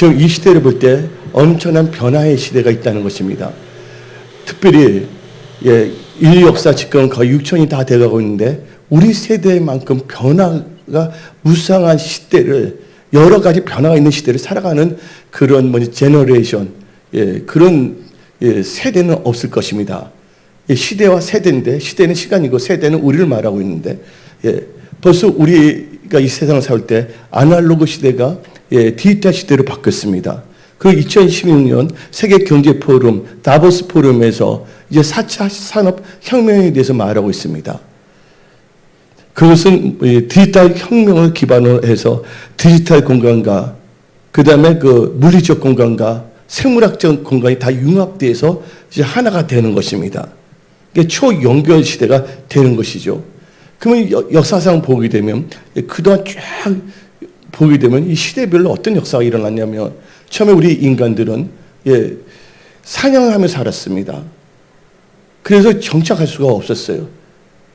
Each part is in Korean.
지금 이 시대를 볼 때 엄청난 변화의 시대가 있다는 것입니다. 특별히 인류 역사 지금 거의 6천이 다 돼가고 있는데 우리 세대만큼 변화가 무쌍한 시대를 여러 가지 변화가 있는 시대를 살아가는 그런 제너레이션 그런 세대는 없을 것입니다. 시대와 세대인데 시대는 시간이고 세대는 우리를 말하고 있는데 벌써 우리가 이 세상을 살 때 아날로그 시대가 디지털 시대로 바뀌었습니다. 그 2016년 세계경제포럼 다보스 포럼에서 이제 4차 산업혁명에 대해서 말하고 있습니다. 그것은 디지털 혁명을 기반으로 해서 디지털 공간과 그 다음에 그 물리적 공간과 생물학적 공간이 다 융합돼서 이제 하나가 되는 것입니다. 이게 초연결 시대가 되는 것이죠. 그러면 역사상 보게 되면 그동안 쫙 보게 되면 이 시대별로 어떤 역사가 일어났냐면 처음에 우리 인간들은 사냥하며 살았습니다. 그래서 정착할 수가 없었어요.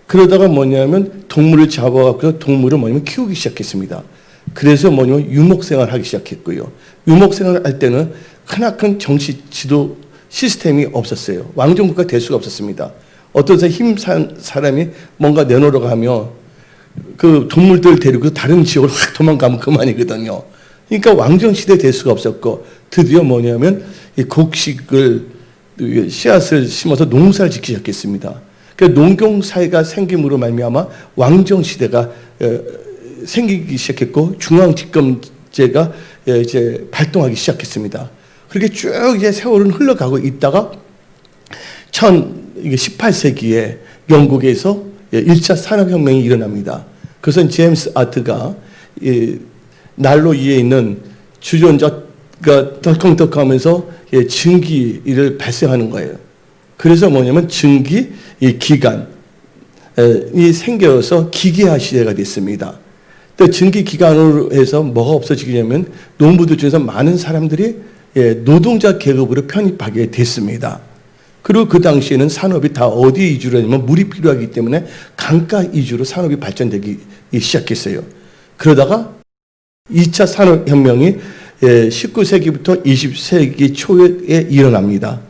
그러다가 뭐냐면 동물을 잡아갖고 동물을 키우기 시작했습니다. 그래서 유목생활을 하기 시작했고요. 유목생활을 할 때는 크나큰 정치 지도 시스템이 없었어요. 왕정국가 될 수가 없었습니다. 어떤 힘센 사람이 뭔가 내놓으라고 하면 그 동물들 데리고 다른 지역으로 확 도망가면 그만이거든요. 그러니까 왕정시대 될 수가 없었고 드디어 뭐냐면 이 곡식을 씨앗을 심어서 농사를 짓기 시작했습니다. 그러니까 농경사회가 생김으로 말미암아 왕정시대가 생기기 시작했고 중앙집권제가 이제 발동하기 시작했습니다. 그렇게 쭉 이제 세월은 흘러가고 있다가 18세기에 영국에서 1차 산업혁명이 일어납니다. 그것은 제임스 아트가 난로 위에 있는 주전자가 덜컹덜컹 하면서 증기를 발생하는 거예요. 그래서 뭐냐면 증기 기관이 생겨서 기계화 시대가 됐습니다. 또 증기 기관으로 해서 뭐가 없어지냐면 농부들 중에서 많은 사람들이 노동자 계급으로 편입하게 됐습니다. 그리고 그 당시에는 산업이 다 어디에 위주로 하냐면 물이 필요하기 때문에 강가 위주로 산업이 발전되기 시작했어요. 그러다가 2차 산업혁명이 19세기부터 20세기 초에 일어납니다.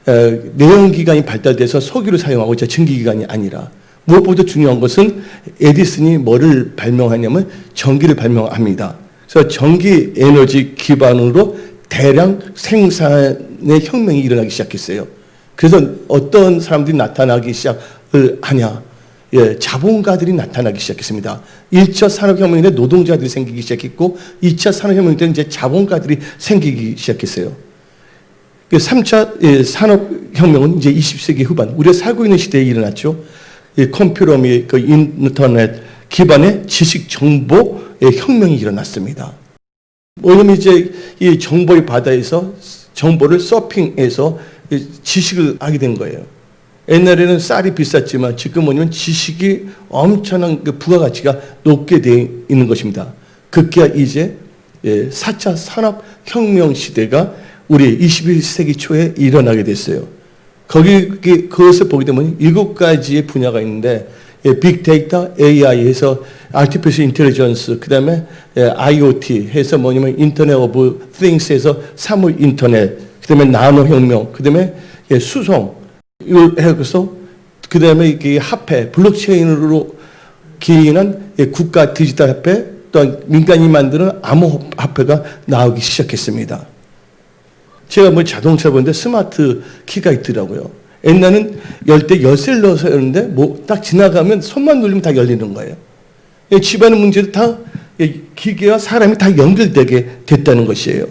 내연기관이 발달돼서 석유를 사용하고 증기기관이 아니라 무엇보다 중요한 것은 에디슨이 뭐를 발명하냐면 전기를 발명합니다. 그래서 전기 에너지 기반으로 대량 생산의 혁명이 일어나기 시작했어요. 그래서 어떤 사람들이 나타나기 시작을 하냐? 자본가들이 나타나기 시작했습니다. 1차 산업혁명 때 노동자들이 생기기 시작했고 2차 산업혁명 때는 이제 자본가들이 생기기 시작했어요. 3차 산업혁명은 이제 20세기 후반 우리가 살고 있는 시대에 일어났죠. 컴퓨터 및 그 인터넷 기반의 지식 정보의 혁명이 일어났습니다. 왜냐면 이제 이 정보의 바다에서 정보를 서핑해서 지식을 하게 된 거예요. 옛날에는 쌀이 비쌌지만 지금 뭐냐면 지식이 엄청난 그 부가가치가 높게 되어 있는 것입니다. 급기야 이제 4차 산업혁명 시대가 우리 21세기 초에 일어나게 됐어요. 그것을 보게 되면 7가지의 분야가 있는데 빅데이터, AI에서 Artificial Intelligence, 그 다음에 IoT 해서 뭐냐면 Internet of Things에서 사물 인터넷, 그 다음에 나노혁명, 그 다음에 수송, 이걸 해서 그 다음에 이게 화폐, 블록체인으로 기인한 국가 디지털 화폐, 또한 민간이 만드는 암호화폐가 나오기 시작했습니다. 제가 자동차 보는데 스마트 키가 있더라고요. 옛날에는 열 때 열쇠를 넣어서 열는데 딱 지나가면 손만 누르면 다 열리는 거예요. 집안의 문제도 다 기계와 사람이 다 연결되게 됐다는 것이에요.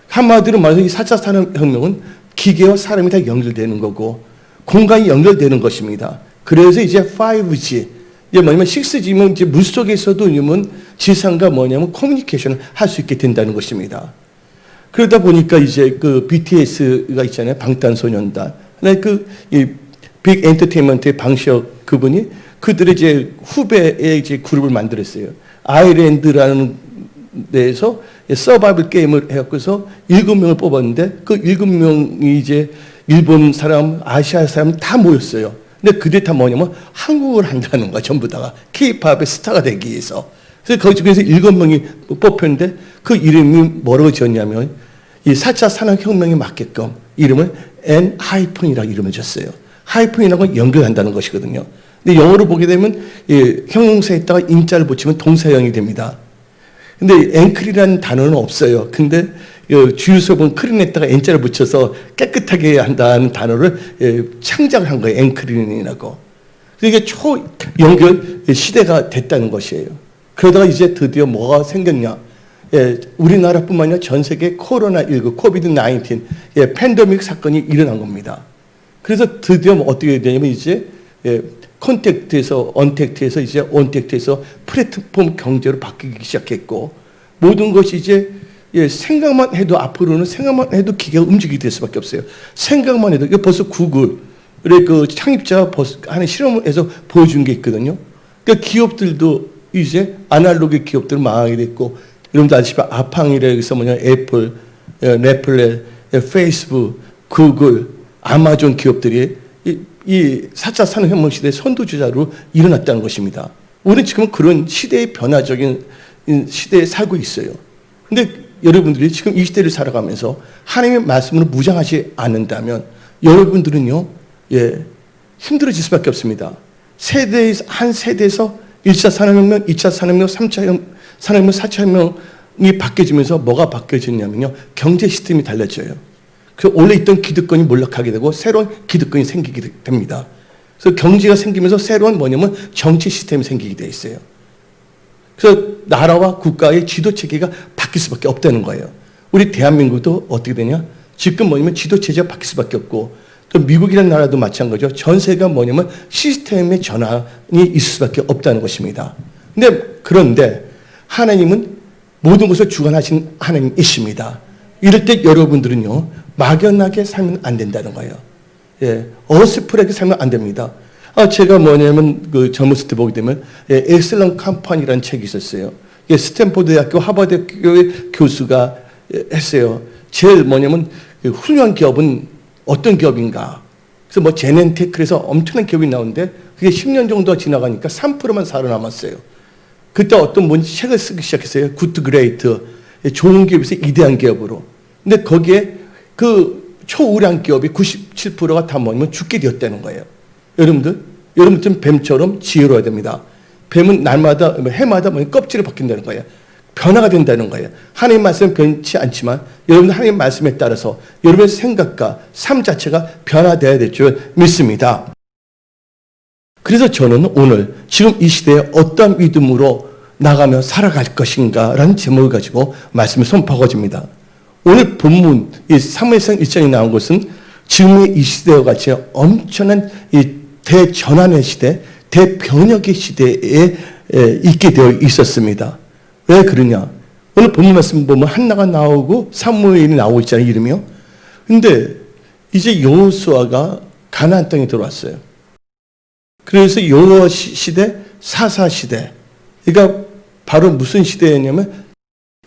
한마디로 말해서 이 4차 산업혁명은 기계와 사람이 다 연결되는 거고 공간이 연결되는 것입니다. 그래서 이제 5G, 이제 뭐냐면 6G면 이제 물속에서도 지상과 뭐냐면 커뮤니케이션을 할 수 있게 된다는 것입니다. 그러다 보니까 이제 그 BTS가 있잖아요. 방탄소년단. 빅 엔터테인먼트의 방시혁 그분이 그들의 이제 후배의 이제 그룹을 만들었어요. 아일랜드라는 데에서 서바이벌 게임을 해갖고서 7명을 뽑았는데 그 7명이 이제 일본 사람, 아시아 사람 다 모였어요. 근데 그들 다 뭐냐면 한국을 한다는 거야. 전부 다가 K-팝의 스타가 되기 위해서. 그래서 거기서 7명이 뽑혔는데 그 이름이 뭐라고 지었냐면 이 4차 산업혁명에 맞게끔 이름을 N-이라고 이름을 줬어요. 하이픈이라는 건 연결한다는 것이거든요. 근데 영어로 보게 되면 형용사에다가 인자를 붙이면 동사형이 됩니다. 근데 앵클이라는 단어는 없어요. 근데 주유소 보면 크린에다가 N자를 붙여서 깨끗하게 한다는 단어를 창작을 한 거예요. 앵클린이라고. 이게 초연결 시대가 됐다는 것이에요. 그러다가 이제 드디어 뭐가 생겼냐. 우리나라뿐만 아니라 전 세계 코로나19, 코비드-19, 팬데믹 사건이 일어난 겁니다. 그래서 드디어 어떻게 되냐면 이제 컨택트에서 언택트에서 이제 온택트에서 플랫폼 경제로 바뀌기 시작했고 모든 것이 이제 생각만 해도 앞으로는 생각만 해도 기계가 움직이게 될 수밖에 없어요. 생각만 해도 이거 벌써 구글의 그 창립자가 벌써 하는 실험을 해서 보여준 게 있거든요. 그러니까 기업들도 이제 아날로그 기업들은 망하게 됐고 여러분들 아시다시피 아팡이라 해서 애플, 넷플릭스, 페이스북, 구글, 아마존 기업들이 이 4차 산업혁명 시대의 선두주자로 일어났다는 것입니다. 우리는 지금 그런 시대의 변화적인 시대에 살고 있어요. 근데 여러분들이 지금 이 시대를 살아가면서 하나님의 말씀으로 무장하지 않는다면 여러분들은요, 힘들어질 수밖에 없습니다. 한 세대에서 1차 산업혁명, 2차 산업혁명, 3차 산업혁명, 4차 혁명이 바뀌어지면서 뭐가 바뀌어지냐면요, 경제 시스템이 달라져요. 그 원래 있던 기득권이 몰락하게 되고 새로운 기득권이 생기게 됩니다. 그래서 경제가 생기면서 새로운 뭐냐면 정치 시스템이 생기게 돼 있어요. 그래서 나라와 국가의 지도 체계가 바뀔 수밖에 없다는 거예요. 우리 대한민국도 어떻게 되냐? 지금 뭐냐면 지도 체제가 바뀔 수밖에 없고 또 미국이라는 나라도 마찬가지죠. 전 세계가 뭐냐면 시스템의 전환이 있을 수밖에 없다는 것입니다. 그런데 하나님은 모든 것을 주관하신 하나님이십니다. 이럴 때 여러분들은요, 막연하게 살면 안 된다는 거예요. 어스프하게 살면 안 됩니다. 제가 뭐냐면 그 젊었을 때 보게 되면 엑셀런 컴퍼니라는 책이 있었어요. 스탠포드 대학교, 하버드 대학교의 교수가 했어요. 제일 뭐냐면 훌륭한 기업은 어떤 기업인가. 그래서 뭐 제넨테크에서 엄청난 기업이 나오는데 그게 10년 정도가 지나가니까 3%만 살아남았어요. 그때 어떤 분이 책을 쓰기 시작했어요. 굿 그레이트. 좋은 기업에서 이대한 기업으로. 근데 거기에 그 초우량 기업이 97%가 다 뭐냐면 죽게 되었다는 거예요. 여러분들은 뱀처럼 지혜로워야 됩니다. 뱀은 날마다, 해마다 껍질을 벗긴다는 거예요. 변화가 된다는 거예요. 하나님 말씀은 변치 않지만 여러분 하나님 말씀에 따라서 여러분의 생각과 삶 자체가 변화되어야 될 줄 믿습니다. 그래서 저는 오늘 지금 이 시대에 어떤 믿음으로 나가며 살아갈 것인가 라는 제목을 가지고 말씀을 선포하고집니다. 오늘 본문 이 사무엘상 1장에 나온 것은 지금의 이 시대와 같이 엄청난 이 대전환의 시대, 대변혁의 시대에 있게 되어 있었습니다. 왜 그러냐? 오늘 본문 말씀 보면 한나가 나오고 사무엘이 나오고 있잖아요, 이름이요. 근데 이제 여호수아가 가나안 땅에 들어왔어요. 그래서 여호와 시대, 사사 시대. 그러니까 바로 무슨 시대였냐면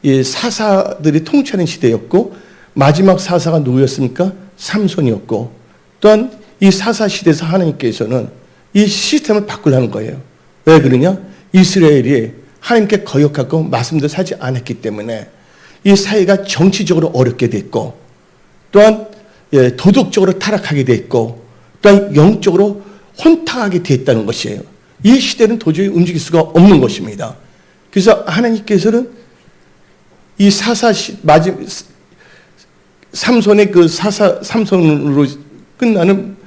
이 사사들이 통치하는 시대였고 마지막 사사가 누구였습니까? 삼손이었고 또한 이 사사 시대에서 하나님께서는 이 시스템을 바꾸려는 거예요. 왜 그러냐? 이스라엘이 하나님께 거역하고 말씀대로 살지 않았기 때문에 이 사회가 정치적으로 어렵게 됐고 또한 도덕적으로 타락하게 됐고 또한 영적으로 혼탁하게 됐다는 것이에요. 이 시대는 도저히 움직일 수가 없는 것입니다. 그래서 하나님께서는 이 삼손의 그 삼손으로 끝나는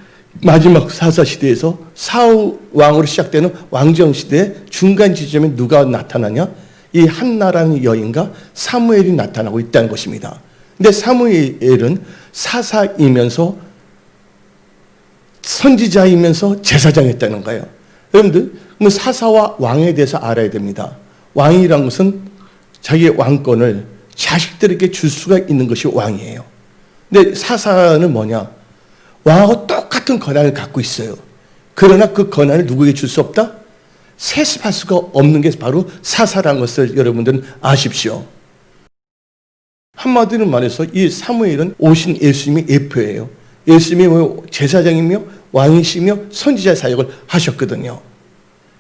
마지막 사사 시대에서 사울 왕으로 시작되는 왕정 시대의 중간 지점에 누가 나타나냐? 이 한나라는 여인과 사무엘이 나타나고 있다는 것입니다. 근데 사무엘은 사사이면서 선지자이면서 제사장이었다는 거예요. 여러분들, 사사와 왕에 대해서 알아야 됩니다. 왕이란 것은 자기의 왕권을 자식들에게 줄 수가 있는 것이 왕이에요. 근데 사사는 뭐냐? 왕하고 똑같은 권한을 갖고 있어요. 그러나 그 권한을 누구에게 줄 수 없다? 세습할 수가 없는 게 바로 사사라는 것을 여러분들은 아십시오. 한마디로 말해서 이 사무엘은 오신 예수님의 예표예요. 예수님이 제사장이며 왕이시며 선지자의 사역을 하셨거든요.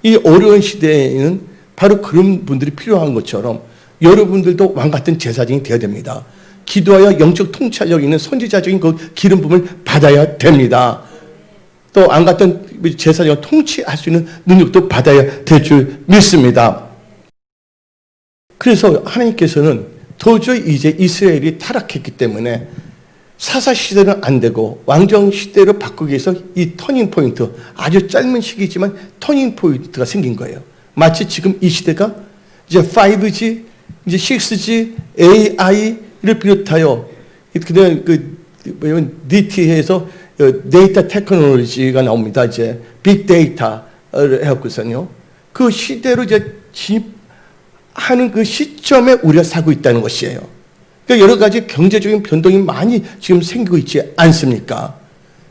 이 어려운 시대에는 바로 그런 분들이 필요한 것처럼 여러분들도 왕 같은 제사장이 되어야 됩니다. 기도하여 영적 통찰력 있는 선지자적인 그 기름 부음을 받아야 됩니다. 또 왕 같은 제사장을 통치할 수 있는 능력도 받아야 될 줄 믿습니다. 그래서 하나님께서는 도저히 이제 이스라엘이 타락했기 때문에 사사 시대는 안 되고 왕정 시대로 바꾸기 위해서 이 터닝 포인트, 아주 짧은 시기지만 터닝 포인트가 생긴 거예요. 마치 지금 이 시대가 이제 5G, 이제 6G, AI를 비롯하여 그다음 DT에서 데이터 테크놀로지가 나옵니다. 이제 빅데이터를 해갖고서는요. 그 시대로 이제 진입하는 그 시점에 우리가 살고 있다는 것이에요. 그러니까 여러 가지 경제적인 변동이 많이 지금 생기고 있지 않습니까?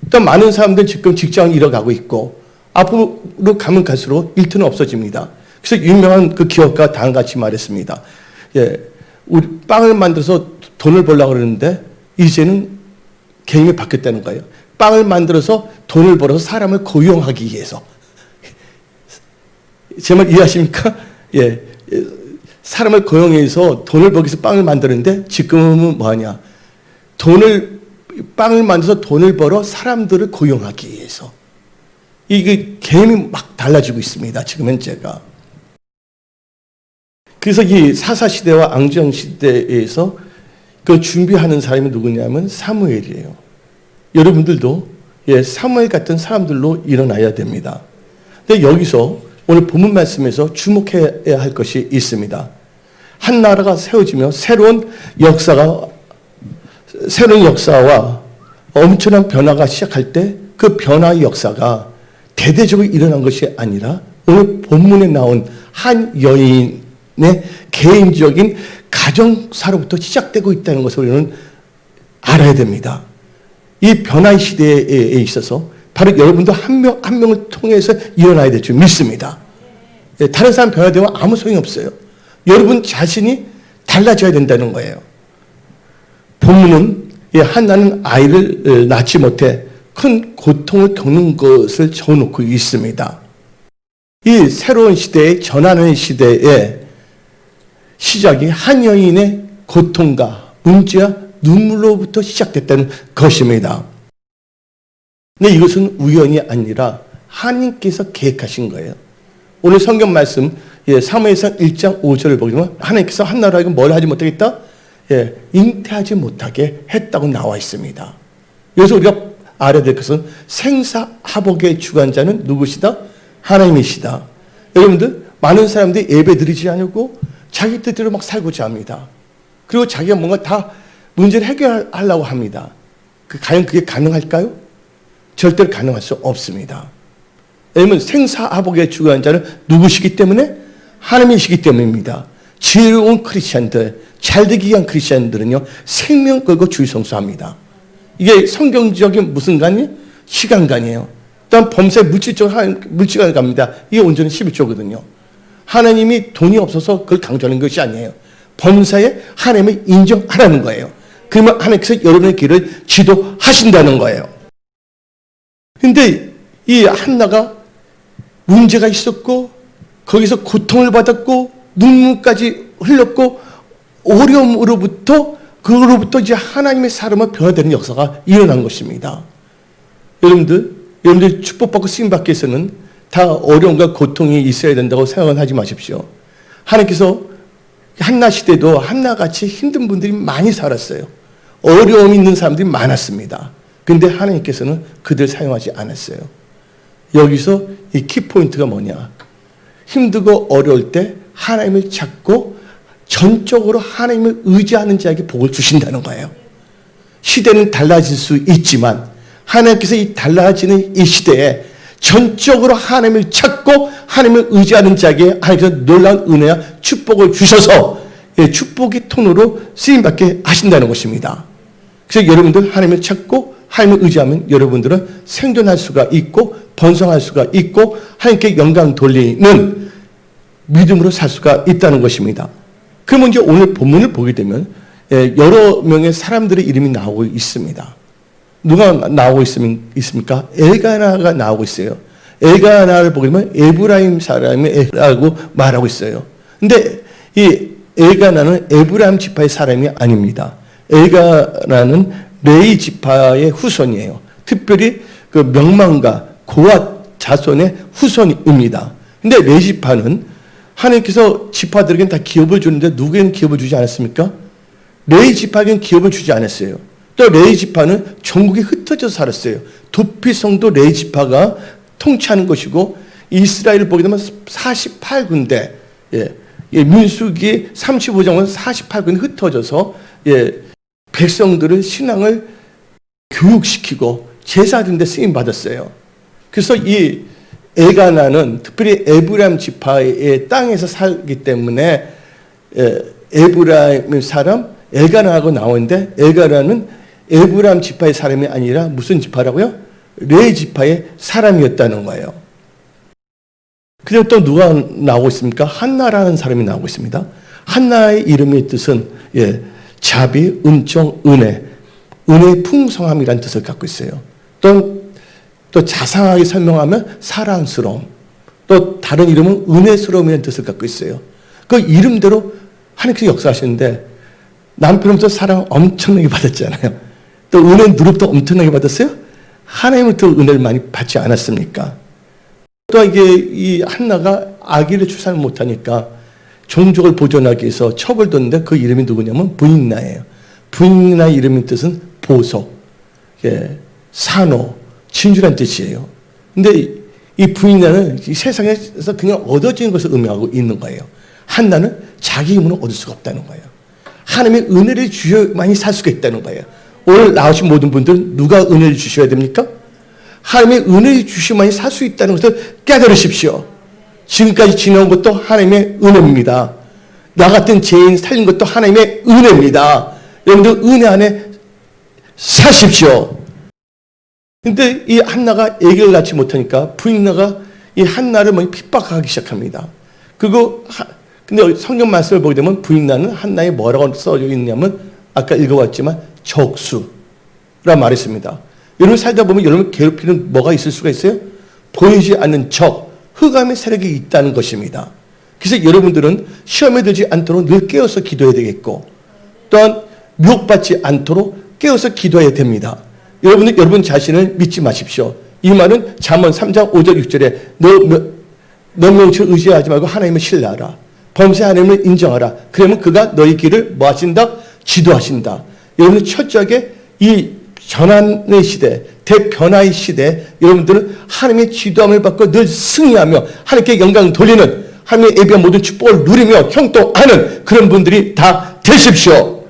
또 많은 사람들은 지금 직장을 잃어가고 있고 앞으로 가면 갈수록 일터는 없어집니다. 그래서 유명한 그 기업가 다음같이 말했습니다. 예, 우리 빵을 만들어서 돈을 벌려고 그러는데 이제는 개념이 바뀌었다는 거예요. 빵을 만들어서 돈을 벌어서 사람을 고용하기 위해서. 제 말 이해하십니까? 예. 사람을 고용해서 돈을 벌기 위해서 빵을 만드는데 지금은 뭐하냐? 빵을 만들어서 돈을 벌어 사람들을 고용하기 위해서. 이게 개념이 막 달라지고 있습니다. 지금 현재가. 그래서 이 사사시대와 앙정시대에서 그 준비하는 사람이 누구냐면 사무엘이에요. 여러분들도 사무엘 같은 사람들로 일어나야 됩니다. 근데 여기서 오늘 본문 말씀에서 주목해야 할 것이 있습니다. 한 나라가 세워지며 새로운 역사와 엄청난 변화가 시작할 때 그 변화의 역사가 대대적으로 일어난 것이 아니라 오늘 본문에 나온 한 여인의 개인적인 가정사로부터 시작되고 있다는 것을 우리는 알아야 됩니다. 이 변화의 시대에 있어서 바로 여러분도 한 명을 통해서 일어나야 될 줄 믿습니다. 다른 사람 변화되면 아무 소용이 없어요. 여러분 자신이 달라져야 된다는 거예요. 본문은 한나는 아이를 낳지 못해 큰 고통을 겪는 것을 적어놓고 있습니다. 이 새로운 시대의 전환의 시대에 시작이 한 여인의 고통과 문제와 눈물로부터 시작됐다는 것입니다. 근데 이것은 우연이 아니라 하나님께서 계획하신 거예요. 오늘 성경 말씀 사무엘상 1장 5절을 보면 하나님께서 한나라에게 뭘 하지 못하겠다? 잉태하지 못하게 했다고 나와 있습니다. 여기서 우리가 알아야 될 것은 생사화복의 주관자는 누구시다? 하나님이시다. 여러분들 많은 사람들이 예배 드리지 않고 자기 뜻대로 막 살고자 합니다. 그리고 자기가 뭔가 다 문제를 해결하려고 합니다. 과연 그게 가능할까요? 절대로 가능할 수 없습니다. 왜냐하면 생사화복의 주관자는 누구시기 때문에? 하나님이시기 때문입니다. 지혜로운 크리스찬들, 잘되기 위한 크리스찬들은요, 생명 걸고 주의 성수합니다. 이게 성경적인 무슨 간이? 시간간이에요. 또한 범사에 물질적으로 갑니다. 이게 온전히 11조거든요. 하나님이 돈이 없어서 그걸 강조하는 것이 아니에요. 범사에 하나님을 인정하라는 거예요. 그러면 하나님께서 여러분의 길을 지도하신다는 거예요. 근데 이 한나가 문제가 있었고 거기서 고통을 받았고 눈물까지 흘렸고 어려움으로부터 그로부터 이제 하나님의 사람을 변화되는 역사가 일어난 것입니다. 여러분들 축복받고 쓰임받기 위해서는 다 어려움과 고통이 있어야 된다고 생각은 하지 마십시오. 하나님께서 한나 시대도 한나같이 힘든 분들이 많이 살았어요. 어려움이 있는 사람들이 많았습니다. 그런데 하나님께서는 그들 사용하지 않았어요. 여기서 이 키포인트가 뭐냐? 힘들고 어려울 때 하나님을 찾고 전적으로 하나님을 의지하는 자에게 복을 주신다는 거예요. 시대는 달라질 수 있지만 하나님께서 이 달라지는 이 시대에 전적으로 하나님을 찾고 하나님을 의지하는 자에게 하나님께서 놀라운 은혜와 축복을 주셔서 축복의 통로로 쓰임받게 하신다는 것입니다. 그래서 여러분들 하나님을 찾고 하나님을 의지하면 여러분들은 생존할 수가 있고 번성할 수가 있고 하나님께 영광 돌리는 믿음으로 살 수가 있다는 것입니다. 그러면 이제 오늘 본문을 보게 되면 여러 명의 사람들의 이름이 나오고 있습니다. 누가 나오고 있습니까? 엘가나가 나오고 있어요. 엘가나를 보게 되면 에브라임 사람이라고 말하고 있어요. 근데 이 엘가나는 에브라임 지파의 사람이 아닙니다. 엘가나는 레위 지파의 후손이에요. 특별히 그 명망가 고앗 자손의 후손입니다. 근데 레위 지파는 하나님께서 지파들에게는 다 기업을 주는데 누구에게는 기업을 주지 않았습니까? 레위 지파에게는 기업을 주지 않았어요. 또 레위 지파는 전국에 흩어져 살았어요. 도피성도 레위 지파가 통치하는 것이고 이스라엘을 보게 되면 48군데 민수기 35장은 48군데 흩어져서 백성들을 신앙을 교육시키고 제사하는 데 쓰임 받았어요. 그래서 이 엘가나는 특별히 에브라임 지파의 땅에서 살기 때문에 에브라임 사람 엘가나하고 나오는데 엘가나는 에브라임 지파의 사람이 아니라 무슨 지파라고요? 레위 지파의 사람이었다는 거예요. 그리고 또 누가 나오고 있습니까? 한나라는 사람이 나오고 있습니다. 한나의 이름의 뜻은 자비, 은총, 은혜, 은혜의 풍성함이라는 뜻을 갖고 있어요. 또 자상하게 설명하면 사랑스러움, 또 다른 이름은 은혜스러움이라는 뜻을 갖고 있어요. 그 이름대로 하나님께서 역사하시는데 남편으로부터 사랑 엄청나게 받았잖아요. 또 은혜 누룩도 엄청나게 받았어요. 하나님으로부터 은혜를 많이 받지 않았습니까? 또 이게 이 한나가 아기를 출산을 못하니까 종족을 보존하기 위해서 첩을 뒀는데 그 이름이 누구냐면 부인나예요. 부인나의 이름의 뜻은 보석, 산호, 진주란 뜻이에요. 근데 이 부인나는 이 세상에서 그냥 얻어지는 것을 의미하고 있는 거예요. 한나는 자기 힘으로 얻을 수가 없다는 거예요. 하나님의 은혜를 주셔야만이 살 수가 있다는 거예요. 오늘 나오신 모든 분들 누가 은혜를 주셔야 됩니까? 하나님의 은혜를 주시만이 살 수 있다는 것을 깨달으십시오. 지금까지 지나온 것도 하나님의 은혜입니다. 나 같은 죄인 살린 것도 하나님의 은혜입니다. 여러분들 은혜 안에 사십시오. 근데 이 한나가 아기를 낳지 못하니까 부인나가 이 한나를 많이 핍박하기 시작합니다. 근데 성경 말씀을 보게 되면 부인나는 한나에 뭐라고 써져 있냐면 아까 읽어봤지만 적수라 말했습니다. 여러분 살다 보면 여러분 괴롭히는 뭐가 있을 수가 있어요? 보이지 않는 적, 흑암의 세력이 있다는 것입니다. 그래서 여러분들은 시험에 들지 않도록 늘 깨어서 기도해야 되겠고 또한 미혹받지 않도록 깨어서 기도해야 됩니다. 여러분은 여러분 자신을 믿지 마십시오. 이 말은 잠언 3장 5절 6절에 너 명치를 의지하지 말고 하나님을 신뢰하라. 범세 하나님을 인정하라. 그러면 그가 너희 길을 뭐 하신다? 지도하신다. 여러분 철저하게 이 전환의 시대, 대변화의 시대 여러분들은 하나님의 지도함을 받고 늘 승리하며 하나님께 영광을 돌리는 하나님의 예비한 모든 축복을 누리며 형통하는 그런 분들이 다 되십시오.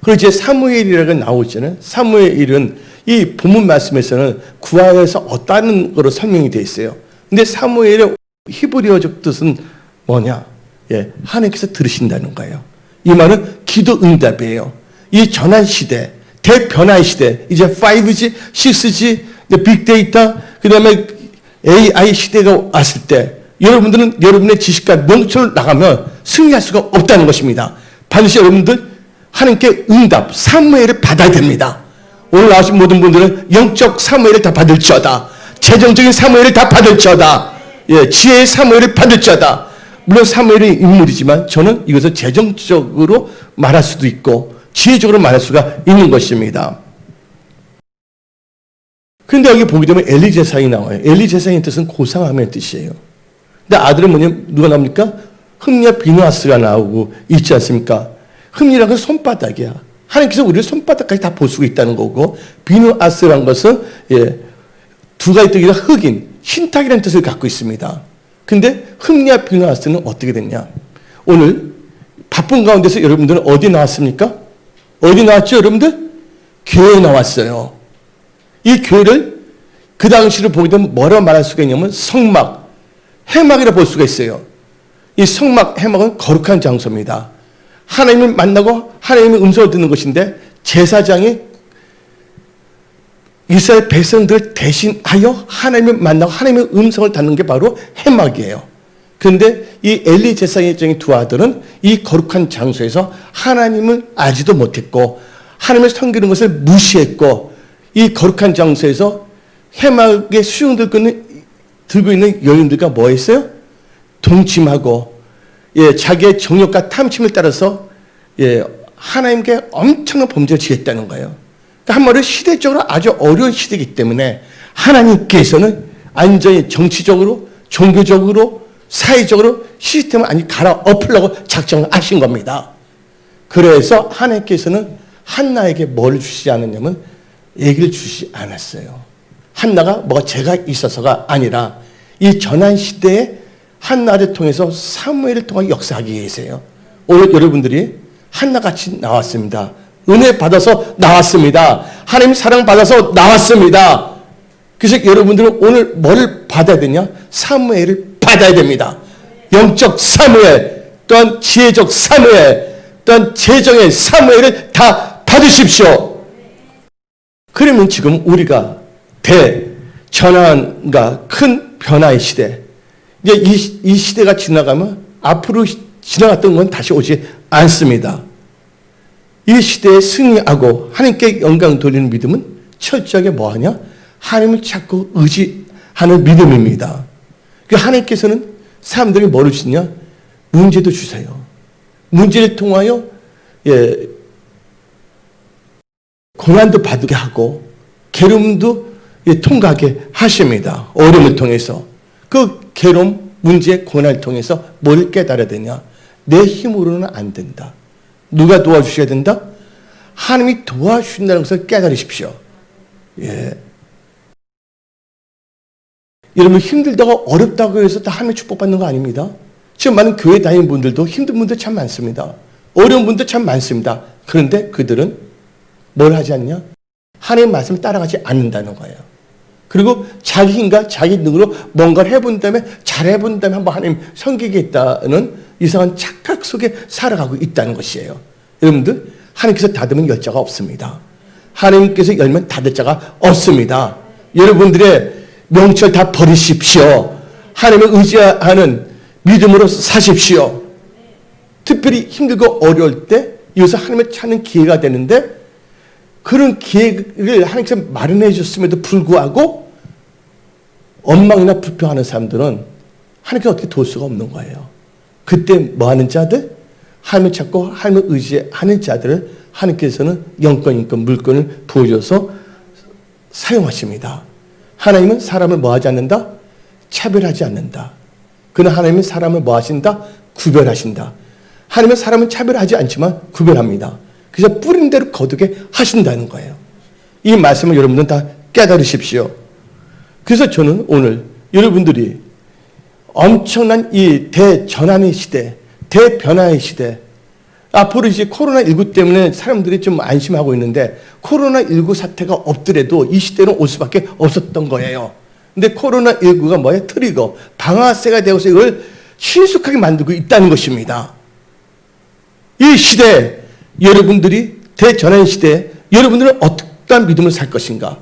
그리고 이제 사무엘이라고 나오잖아요. 사무엘은 이 본문 말씀에서는 구하여서 얻다는 거로 설명이 되어 있어요. 근데 사무엘의 히브리어적 뜻은 뭐냐? 하나님께서 들으신다는 거예요. 이 말은 기도 응답이에요. 이 전환 시대, 대변화의 시대, 이제 5G, 6G, 빅데이터, 그 다음에 AI 시대가 왔을 때 여러분들은 여러분의 지식과 명철을 나가면 승리할 수가 없다는 것입니다. 반드시 여러분들 하나님께 응답, 사무엘을 받아야 됩니다. 오늘 나오신 모든 분들은 영적 사무엘을 다 받을지어다. 재정적인 사무엘을 다 받을지어다. 지혜의 사무엘을 받을지어다. 물론 사무엘이 인물이지만 저는 이것을 재정적으로 말할 수도 있고 지혜적으로 말할 수가 있는 것입니다. 그런데 여기 보게 되면 엘리 제사장이 나와요. 엘리 제사장의 뜻은 고상함의 뜻이에요. 근데 아들은 뭐냐면 누가 나옵니까? 흠리와 비누아스가 나오고 있지 않습니까? 흠리라는 건 손바닥이야. 하나님께서 우리를 손바닥까지 다 볼 수가 있다는 거고 비누아스라는 것은 두 가지 뜻이라 흑인, 흰탁이라는 뜻을 갖고 있습니다. 근데 흠리와 비누아스는 어떻게 됐냐? 오늘 바쁜 가운데서 여러분들은 어디 나왔습니까? 어디 나왔죠, 여러분들? 교회에 나왔어요. 이 교회를 그 당시를 보게 되면 뭐라고 말할 수가 있냐면 성막, 해막이라 볼 수가 있어요. 이 성막, 해막은 거룩한 장소입니다. 하나님을 만나고 하나님의 음성을 듣는 것인데 제사장이 이스라엘 백성들 대신하여 하나님을 만나고 하나님의 음성을 듣는 게 바로 해막이에요. 그런데 이 엘리 제사장의 두 아들은 이 거룩한 장소에서 하나님을 알지도 못했고 하나님을 섬기는 것을 무시했고 이 거룩한 장소에서 해막의 수종들 끊는 들고 있는 여인들과 뭐 했어요? 동침하고, 예, 자기의 정욕과 탐심을 따라서, 예, 하나님께 엄청난 범죄를 지었다는 거예요. 그러니까 한마디로 시대적으로 아주 어려운 시대이기 때문에 하나님께서는 완전히 정치적으로, 종교적으로, 사회적으로 시스템을 아니 갈아엎으려고 작정을 하신 겁니다. 그래서 하나님께서는 한나에게 뭘 주시지 않았냐면 얘기를 주시지 않았어요. 한나가 뭐가 죄가 있어서가 아니라 이 전한 시대에 한나를 통해서 사무엘을 통해 역사하기 위해서요. 오늘 여러분들이 한나같이 나왔습니다. 은혜 받아서 나왔습니다. 하나님 사랑 받아서 나왔습니다. 그래서 여러분들은 오늘 뭘 받아야 되냐? 사무엘을 받아야 됩니다. 영적 사무엘, 또한 지혜적 사무엘, 또한 재정의 사무엘을 다 받으십시오. 그러면 지금 우리가 대전환과 큰 변화의 시대, 이제 이 시대가 지나가면 앞으로 지나갔던 건 다시 오지 않습니다. 이 시대에 승리하고 하나님께 영광 돌리는 믿음은 철저하게 뭐하냐? 하나님을 찾고 의지하는 믿음입니다. 하나님께서는 사람들이 뭐를 주냐? 문제도 주세요. 문제를 통하여, 예, 고난도 받게 하고 괴로움도, 예, 통과하게 하십니다. 어려움을 통해서. 그 괴로움, 문제, 고난을 통해서 뭘 깨달아야 되냐? 내 힘으로는 안 된다. 누가 도와주셔야 된다? 하나님이 도와주신다는 것을 깨달으십시오. 예. 여러분, 힘들다고 어렵다고 해서 다 하나님의 축복받는 거 아닙니다. 지금 많은 교회 다니는 분들도 힘든 분들 참 많습니다. 어려운 분들 참 많습니다. 그런데 그들은 뭘 하지 않냐? 하나님의 말씀을 따라가지 않는다는 거예요. 그리고 자기 힘과 자기 능으로 뭔가를 해본 다음에 잘해본 다음에 한번 하나님 섬기겠다는 이상한 착각 속에 살아가고 있다는 것이에요. 여러분들, 하나님께서 닫으면 열 자가 없습니다. 하나님께서 열면 닫을 자가 없습니다. 여러분들의 명철 다 버리십시오. 하나님을 의지하는 믿음으로 사십시오. 특별히 힘들고 어려울 때 이것을 하나님을 찾는 기회가 되는데 그런 기회를 하나님께서 마련해 주셨음에도 불구하고 엉망이나 불평하는 사람들은 하나님께서 어떻게 도울 수가 없는 거예요. 그때 뭐 하는 자들? 하나님을 찾고 하나님을 의지하는 자들을 하나님께서는 영권, 인권, 물권을 부어줘서 사용하십니다. 하나님은 사람을 뭐 하지 않는다? 차별하지 않는다. 그러나 하나님은 사람을 뭐 하신다? 구별하신다. 하나님은 사람을 차별하지 않지만 구별합니다. 그래서 뿌린 대로 거두게 하신다는 거예요. 이 말씀을 여러분들은 다 깨달으십시오. 그래서 저는 오늘 여러분들이 엄청난 이 대전환의 시대, 대변화의 시대, 앞으로 이제 코로나19 때문에 사람들이 좀 안심하고 있는데 코로나19 사태가 없더라도 이 시대는 올 수밖에 없었던 거예요. 근데 코로나19가 뭐예요? 트리거, 방아쇠가 되어서 이걸 신속하게 만들고 있다는 것입니다. 이 시대, 여러분들이 대전환 시대에 여러분들은 어떠한 믿음을 살 것인가?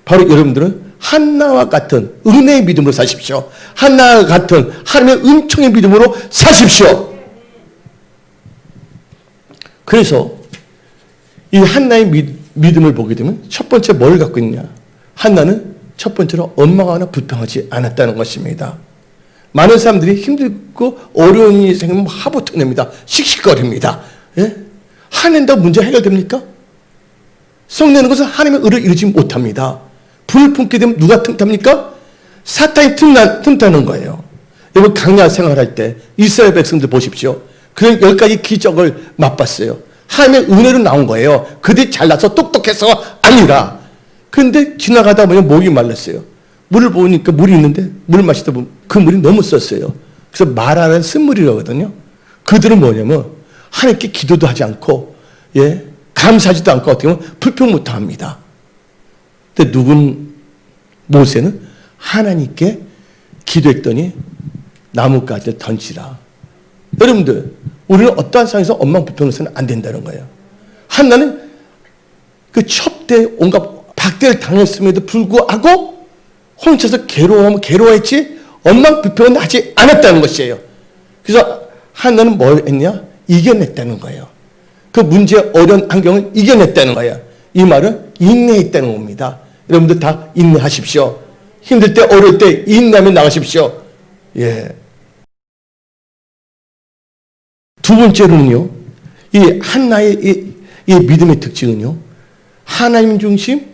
바로 여러분들은 한나와 같은 은혜의 믿음으로 사십시오. 한나와 같은 하나님의 은총의 믿음으로 사십시오. 그래서 이 한나의 믿음을 보게 되면 첫 번째 뭘 갖고 있냐? 한나는 첫 번째로 원망하거나 불평하지 않았다는 것입니다. 많은 사람들이 힘들고 어려운 일이 생기면 하부터 냅니다. 씩씩거립니다. 예? 화낸다고 문제 해결됩니까? 성내는 것은 하나님의 의를 이루지 못합니다. 불을 품게 되면 누가 틈탑니까? 사탄이 틈타는 거예요. 여러분, 강야 생활할 때 이스라엘 백성들 보십시오. 그런 10가지 기적을 맛봤어요. 하나님의 은혜로 나온 거예요. 그들이 잘나서 똑똑해서가 아니라. 그런데 지나가다 보면 목이 말랐어요. 물을 보니까 물이 있는데 물을 마시다 보면 그 물이 너무 썼어요. 그래서 마라는 쓴물이라거든요. 그들은 뭐냐면 하나님께 기도도 하지 않고, 예, 감사하지도 않고 어떻게 보면 불평부터 합니다. 근데 모세는 하나님께 기도했더니 나뭇가지를 던지라. 여러분들, 우리는 어떠한 상황에서 엉망불평을 해서는 안 된다는 거예요. 한나는 그 첩대 온갖 박대를 당했음에도 불구하고 혼자서 괴로워했지 엉망불평은 하지 않았다는 것이에요. 그래서 한나는 뭘 했냐? 이겨냈다는 거예요. 그 문제 어려운 환경을 이겨냈다는 거예요. 이 말은 인내했다는 겁니다. 여러분들 다 인내하십시오. 힘들 때, 어려울 때 인내하며 나가십시오. 예. 두 번째로는요, 이 한나의 이 믿음의 특징은요, 하나님 중심,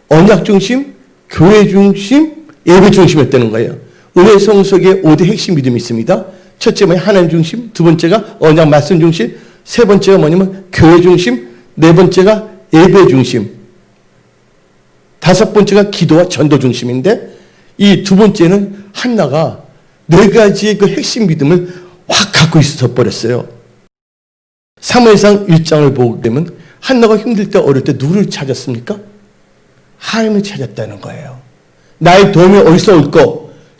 언약 중심, 교회 중심, 예배 중심이었다는 거예요. 은혜 성속의 5대 핵심 믿음이 있습니다. 첫째가 하나님 중심, 두 번째가 언약 말씀 중심, 세 번째가 뭐냐면 교회 중심, 네 번째가 예배 중심, 다섯 번째가 기도와 전도 중심인데, 이 두 번째는 한나가 네 가지의 그 핵심 믿음을 확 갖고 있어 버렸어요. 사무엘상 1장을 보게 되면 한나가 힘들 때 어릴 때 누구를 찾았습니까? 하나님을 찾았다는 거예요. 나의 도움이 어디서 올까?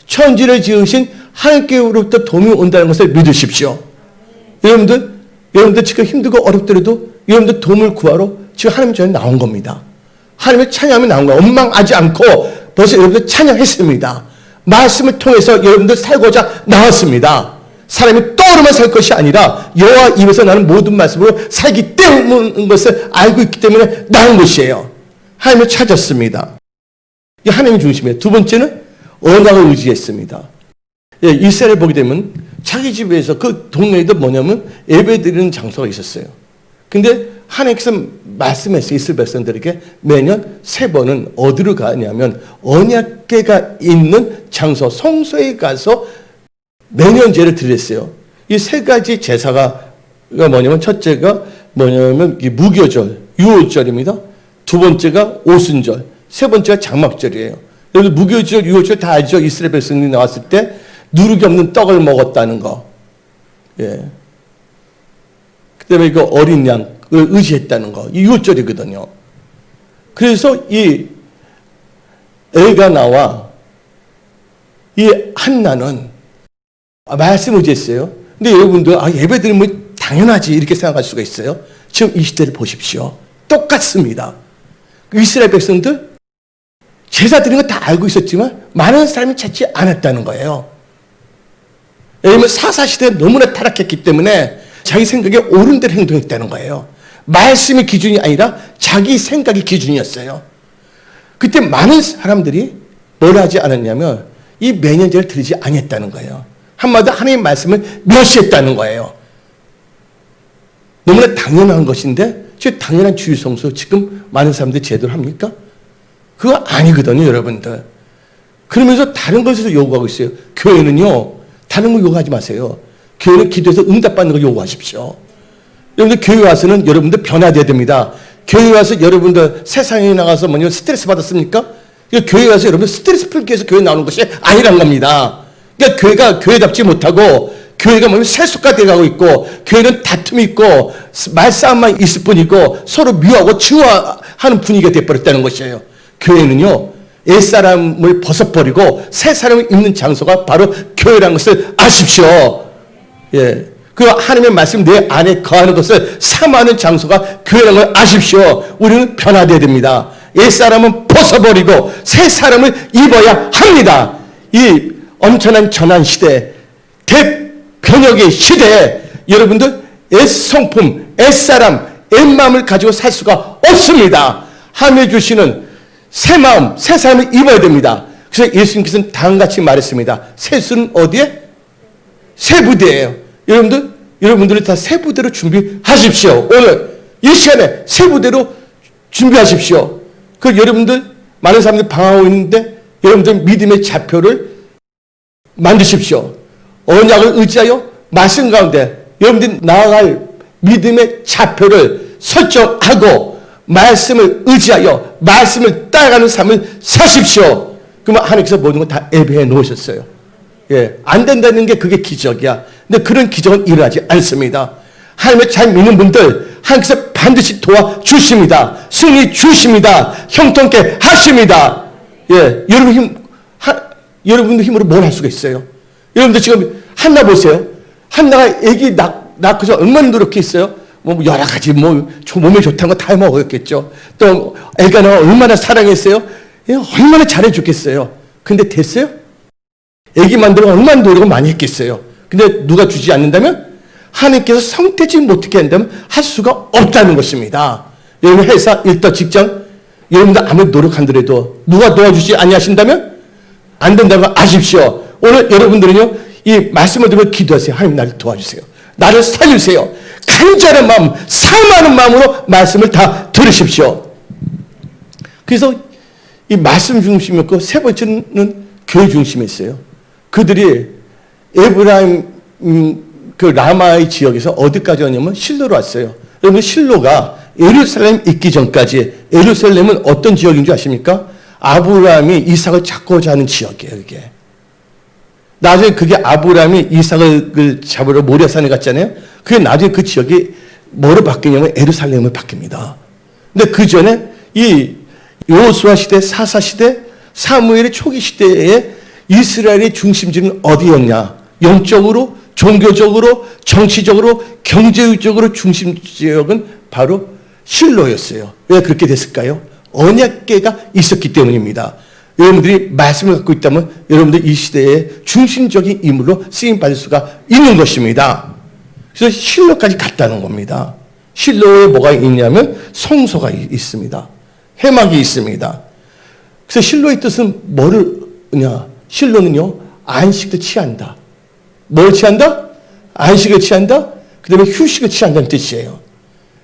천지를 지으신 하나님께로부터 도움이 온다는 것을 믿으십시오. 여러분들 지금 힘들고 어렵더라도 여러분들 도움을 구하러 지금 하나님 전에 나온 겁니다. 하나님의 찬양하며 나온 거예요. 원망하지 않고 벌써 여러분들 찬양했습니다. 말씀을 통해서 여러분들 살고자 나왔습니다. 사람이 떠오르면 살 것이 아니라 여호와 입에서 나는 모든 말씀으로 살기 때문인 것을 알고 있기 때문에 나온 것이에요. 하나님을 찾았습니다. 이 하나님 중심이에요. 두 번째는 언약을 의지했습니다. 예, 이스라엘을 보게 되면 자기 집에서 그 동네에도 뭐냐면 예배드리는 장소가 있었어요. 근데 하나님께서 말씀했어요. 이스라엘 백성들에게 매년 3번은 어디로 가냐면 언약궤가 있는 장소 성소에 가서 매년 제를 드렸어요. 이 세 가지 제사가 뭐냐면 첫째가 뭐냐면 무교절, 유월절입니다. 두 번째가 오순절, 세 번째가 장막절이에요. 여러분 무교절, 유월절 다 알죠? 이스라엘 백성들이 나왔을 때 누룩이 없는 떡을 먹었다는 거. 예. 그다음에 이거 어린 양을 의지했다는 거. 이 유월절이거든요. 그래서 이 엘가나와 이 한나는 말씀 의지했어요. 근데 여러분들 예배 드리면 당연하지 이렇게 생각할 수가 있어요. 지금 이 시대를 보십시오. 똑같습니다. 이스라엘 백성들 제사 드리는 거 다 알고 있었지만 많은 사람이 찾지 않았다는 거예요. 왜냐하면 사사시대에 너무나 타락했기 때문에 자기 생각에 옳은 대로 행동했다는 거예요. 말씀이 기준이 아니라 자기 생각이 기준이었어요. 그때 많은 사람들이 뭘 하지 않았냐면 이 매년제를 드리지 않았다는 거예요. 한마디로 하나님의 말씀을 멸시했다는 거예요. 너무나 당연한 것인데 저 당연한 주일 성수 지금 많은 사람들이 제대로 합니까? 그거 아니거든요, 여러분들. 그러면서 다른 것에서 요구하고 있어요. 교회는요, 다른 거 요구하지 마세요. 교회는 기도해서 응답받는 거 요구하십시오. 여러분들 교회 와서는 여러분들 변화돼야 됩니다. 교회 와서 여러분들 세상에 나가서 뭐냐 스트레스 받았습니까? 교회 와서 여러분들 스트레스 풀기 위해서 교회 나오는 것이 아니란 겁니다. 그러니까 교회가 교회답지 못하고 교회가 뭐냐면 세속화되어가고 있고 교회는 다툼이 있고 말싸움만 있을 뿐이고 서로 미워하고 증오하는 분위기가 되어버렸다는 것이에요. 교회는요, 옛사람을 벗어버리고 새 사람이 있는 장소가 바로 교회라는 것을 아십시오. 예. 그 하나님의 말씀 내 안에 거하는 것을 사모하는 장소가 교회라는 걸 아십시오. 우리는 변화되어야 됩니다. 옛사람은 벗어버리고 새 사람을 입어야 합니다. 이 엄청난 전환 시대, 대변혁의 시대에 여러분들 옛성품, 옛사람, 옛마음을 가지고 살 수가 없습니다. 하나님이 주시는 새 마음, 새 사람을 입어야 됩니다. 그래서 예수님께서는 다음같이 말했습니다. 새수는 어디에? 새 부대예요. 여러분들이 다 새 부대로 준비하십시오. 오늘 이 시간에 새 부대로 준비하십시오. 그 여러분들 많은 사람들이 방황하고 있는데 여러분들 믿음의 좌표를 만드십시오. 언약을 의지하여 말씀 가운데 여러분들이 나아갈 믿음의 좌표를 설정하고 말씀을 의지하여 말씀을 따라가는 삶을 사십시오. 그러면 하나님께서 모든 걸 다 예배해 놓으셨어요. 예, 안 된다는 게 그게 기적이야. 근데 그런 기적은 일어나지 않습니다. 하나님을 잘 믿는 분들 하나님께서 반드시 도와주십니다. 승리 주십니다. 형통케 하십니다. 예, 여러분들 힘으로 뭘 할 수가 있어요? 여러분들 지금 한나 보세요. 한나가 아기 낳고서 얼마나 노력했어요? 뭐 여러 가지 몸에 좋다는 거 다 먹었겠죠. 또 엘가나가 얼마나 사랑했어요? 예, 얼마나 잘해줬겠어요. 근데 됐어요? 아기 만들어 얼마나 노력을 많이 했겠어요. 근데 누가 주지 않는다면 하나님께서 성태지 못하게 한다면 할 수가 없다는 것입니다. 여러분 회사, 일터, 직장 여러분들 아무리 노력한더라도 누가 도와주지 아니하신다면 안 된다고 아십시오. 오늘 여러분들은요, 이 말씀을 들으면 기도하세요. 하나님 나를 도와주세요. 나를 살려주세요. 간절한 마음, 사모하는 마음으로 말씀을 다 들으십시오. 그래서 이 말씀 중심이었고, 세 번째는 교회 중심이었어요. 그들이 에브라임 그 라마의 지역에서 어디까지 왔냐면 실로로 왔어요. 여러분, 실로가 예루살렘 있기 전까지, 예루살렘은 어떤 지역인 줄 아십니까? 아브라함이 이삭을 찾고자 하는 지역이에요, 이게. 나중에 그게 아브라함이 이삭을 잡으러 모리아산에 갔잖아요. 그게 나중에 그 지역이 뭐로 바뀌냐면 예루살렘으로 바뀝니다. 근데 그 전에 이 여호수아 시대, 사사 시대, 사무엘의 초기 시대에 이스라엘의 중심지는 어디였냐? 영적으로, 종교적으로, 정치적으로, 경제적으로 중심 지역은 바로 실로였어요. 왜 그렇게 됐을까요? 언약궤가 있었기 때문입니다. 여러분들이 말씀을 갖고 있다면 여러분들 이 시대의 중심적인 인물로 쓰임받을 수가 있는 것입니다. 그래서 실로까지 갔다는 겁니다. 실로에 뭐가 있냐면 성소가 있습니다. 회막이 있습니다. 그래서 실로의 뜻은 뭐냐? 실로는요, 안식을 취한다. 뭘 취한다? 안식을 취한다? 그 다음에 휴식을 취한다는 뜻이에요.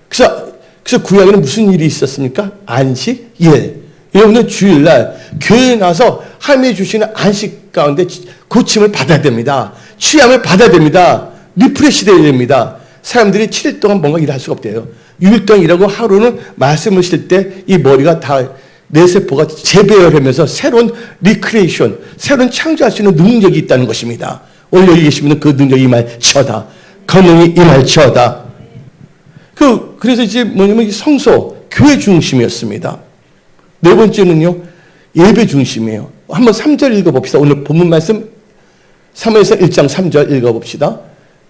그래서 구약에는 무슨 일이 있었습니까? 안식, 일. 여러분은 주일날 교회에 나와서 하나님이 주시는 안식 가운데 고침을 받아야 됩니다. 취함을 받아야 됩니다. 리프레시 되어야 됩니다. 사람들이 7일 동안 뭔가 일할 수가 없대요. 6일 동안 일하고 하루는 말씀을 쉴 때 이 머리가 다 뇌세포가 재배열하면서 새로운 리크레이션, 새로운 창조할 수 있는 능력이 있다는 것입니다. 오늘 여기 계시면 그 능력이 임할처다. 권능이 임할처다. 그래서 이제 뭐냐면 성소, 교회 중심이었습니다. 네 번째는요, 예배 중심이에요. 한번 3절 읽어봅시다. 오늘 본문 말씀 사무엘상 1장 3절 읽어봅시다.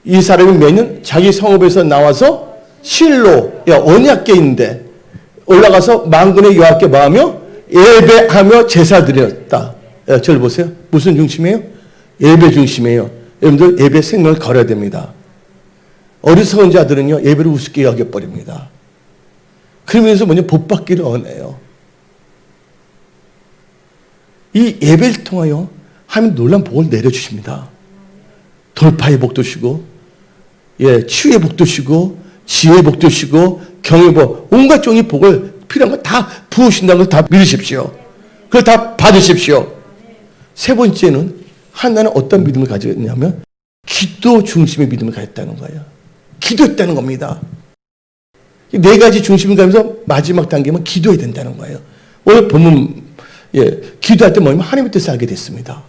이 사람이 매년 자기 성읍에서 나와서 실로, 언약궤인데 올라가서 만군의 여호와께 뭐하며 예배하며 제사 드렸다. 저를 보세요. 무슨 중심이에요? 예배 중심이에요. 여러분들 예배 생명을 걸어야 됩니다. 어리석은 자들은요, 예배를 우습게 여겨버립니다. 그러면서 먼저 복받기를 원해요. 이 예배를 통하여 하나님 놀라운 복을 내려주십니다. 돌파의 복도 주시고, 치유의 복도 주시고, 지혜의 복도 주시고, 경외의 복, 온갖 종의 복을 필요한 거 다 부으신다는 걸 다 믿으십시오. 그걸 다 받으십시오. 세 번째는 하나는 어떤 믿음을 가졌냐면 기도 중심의 믿음을 가졌다는 거예요. 기도했다는 겁니다. 이 네 가지 중심을 가면서 마지막 단계면 기도해야 된다는 거예요. 오늘 본문 기도할 때 뭐냐면 하나님의 뜻을 알게 됐습니다.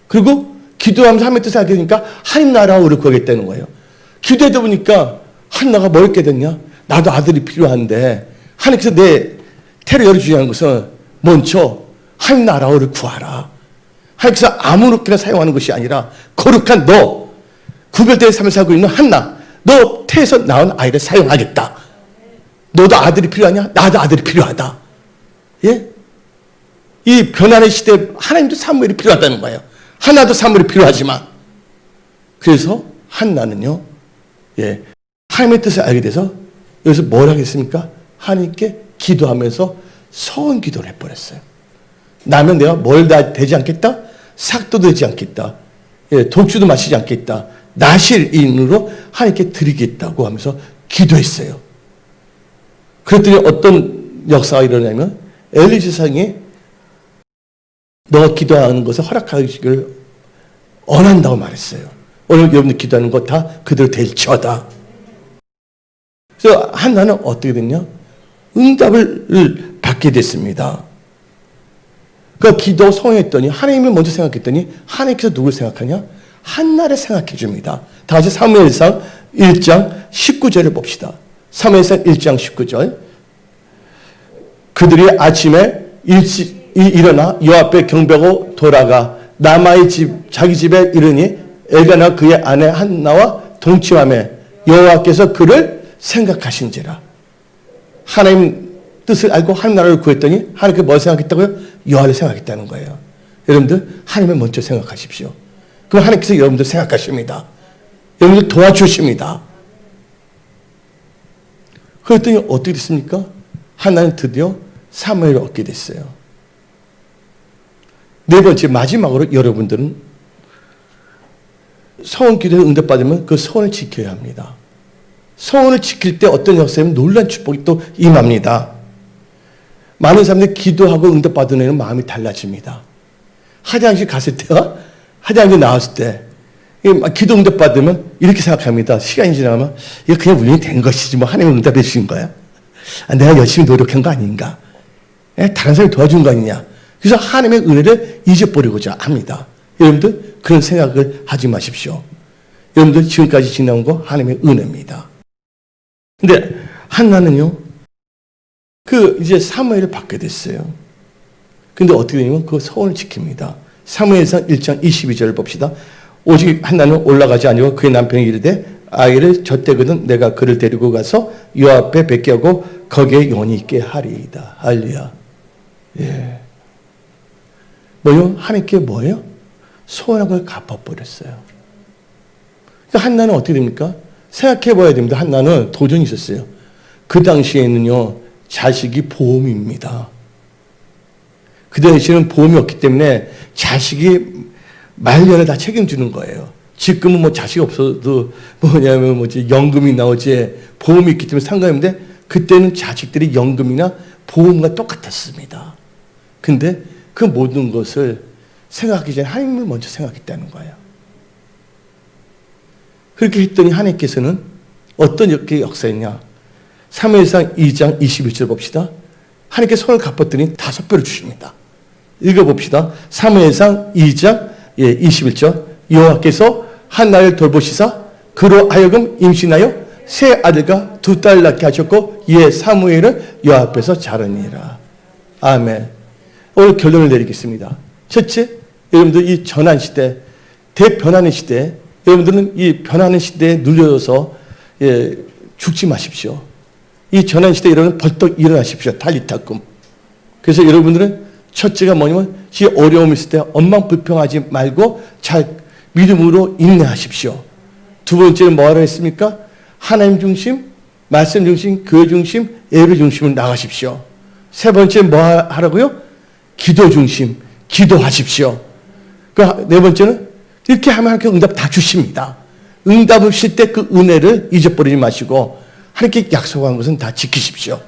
그리고 기도하면서 하나님의 뜻을 알게 되니까 하나님 나라를 구하겠다는 거예요. 기도하다 보니까 하나가 뭐 있게 됐냐? 나도 아들이 필요한데 하나님께서 내 태를 열어주시는 것은 먼저 하나님 나라를 구하라. 하나님께서 아무렇게나 사용하는 것이 아니라 거룩한 너, 구별된 삶을 살고 있는 한나, 너 태에서 나온 아이를 사용하겠다. 너도 아들이 필요하냐? 나도 아들이 필요하다. 예? 이 변화의 시대에 하나님도 사무엘이 필요하다는 거예요. 하나도 사무엘이 필요하지만. 그래서 한나는요, 하나님의 뜻을 알게 돼서 여기서 뭘 하겠습니까? 하나님께 기도하면서 서원 기도를 해버렸어요. 나면 내가 뭘 다 되지 않겠다? 삭도 되지 않겠다. 독주도 마시지 않겠다. 나실인으로 하나님께 드리겠다고 하면서 기도했어요. 그랬더니 어떤 역사가 일어나면 엘리사상이 너가 기도하는 것을 허락하시기를 원한다고 말했어요. 오늘 여러분들 기도하는 거 다 그대로 될지어다. 그래서 한나는 어떻게 됐냐? 응답을 받게 됐습니다. 그 기도 성행했더니 하나님을 먼저 생각했더니 하나님께서 누굴 생각하냐? 한나를 생각해 줍니다. 다 같이 사무엘상 1장 19절을 봅시다. 사무엘상 1장 19절. 그들이 아침에 일찍 일어나 여호와 앞에 경배하고 돌아가 라마의 집 자기 집에 이르니 엘가나 그의 아내 한나와 동침하며 여호와께서 그를 생각하신지라. 하나님 뜻을 알고 하나님 나라를 구했더니 하나님께 뭘 생각했다고요? 여호와를 생각했다는 거예요. 여러분들 하나님을 먼저 생각하십시오. 그럼 하나님께서 여러분들 생각하십니다. 여러분들 도와주십니다. 그랬더니 어떻게 됐습니까? 하나는 드디어 사무엘을 얻게 됐어요. 네 번째, 마지막으로 여러분들은 서원 기도에 응답받으면 그 서원을 지켜야 합니다. 서원을 지킬 때 어떤 역사에는 놀란 축복이 또 임합니다. 많은 사람들이 기도하고 응답받은 애는 마음이 달라집니다. 화장실 갔을 때와 화장실 나왔을 때 기도 응답받으면 이렇게 생각합니다. 시간이 지나면 이거 그냥 우연히 된 것이지 뭐 하나님이 응답해 주신 거야? 내가 열심히 노력한 거 아닌가? 다른 사람이 도와준 거 아니냐? 그래서 하나님의 은혜를 잊어버리고자 합니다. 여러분들 그런 생각을 하지 마십시오. 여러분들 지금까지 지나온 거 하나님의 은혜입니다. 근데 한나는요, 이제 사무엘을 받게 됐어요. 근데 어떻게 되냐면 그 서원을 지킵니다. 사무엘상 1장 22절을 봅시다. 오직 한나는 올라가지 아니하고 그의 남편이 이르되 아이를 젖대거든 내가 그를 데리고 가서 여호와 앞에 뵙게 하고 거기에 영원히 있게 하리이다. 할렐루야. 예. 뭐요? 하나님께 뭐예요? 소원한 걸 갚아버렸어요. 그러니까 한나는 어떻게 됩니까? 생각해 봐야 됩니다. 한나는 도전이 있었어요. 그 당시에는요, 자식이 보험입니다. 그 당시에는 보험이 없기 때문에 자식이 말년을 다 책임지는 거예요. 지금은 뭐 자식 없어도 연금이 나오지 보험이 있기 때문에 상관없는데 그때는 자식들이 연금이나 보험과 똑같았습니다. 근데 그 모든 것을 생각하기 전에 하나님을 먼저 생각했다는 거예요. 그렇게 했더니 하나님께서는 어떤 역사였냐? 사무엘상 2장 21절 봅시다. 하나님께 손을 갚았더니 5배로 주십니다. 읽어봅시다. 사무엘상 2장 21절 여호와께서 한나를 돌보시사 그로 하여금 임신하여 세 아들과 2딸 낳게 하셨고 이에 사무엘은 여호와 앞에서 자라니라. 아멘. 오늘 결론을 내리겠습니다. 첫째, 여러분들 이 전환 시대, 대변하는 시대, 여러분들은 이 변하는 시대에 눌려서 죽지 마십시오. 이 전환 시대에 여러분 벌떡 일어나십시오. 달리타끔. 그래서 여러분들은 첫째가 뭐냐면 이 어려움이 있을 때 엉망불평하지 말고 잘 믿음으로 인내하십시오. 두 번째는 뭐하라 했습니까? 하나님 중심, 말씀 중심, 교회 중심, 예배 중심으로 나가십시오. 세 번째는 뭐 하라고요? 기도 중심, 기도하십시오. 네 번째는 이렇게 하면 하나님께 응답 다 주십니다. 응답 없을 때 그 은혜를 잊어버리지 마시고 하나님께 약속한 것은 다 지키십시오.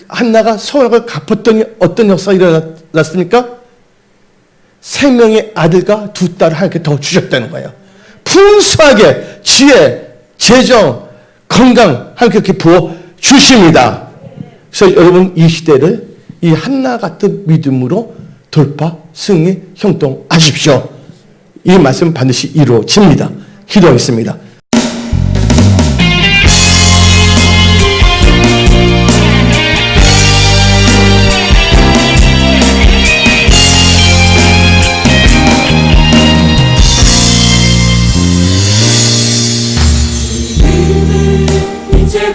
한나가 서원을 갚았더니 어떤 역사가 일어났습니까? 3명의 아들과 2딸을 하나님께 더 주셨다는 거예요. 풍성하게 지혜, 재정, 건강 하나님께 이렇게 부어 주십니다. 그래서 여러분 이 시대를 이 한나 같은 믿음으로 돌파, 승리, 형통하십시오. 이 말씀 반드시 이루어집니다. 기도하겠습니다. 이제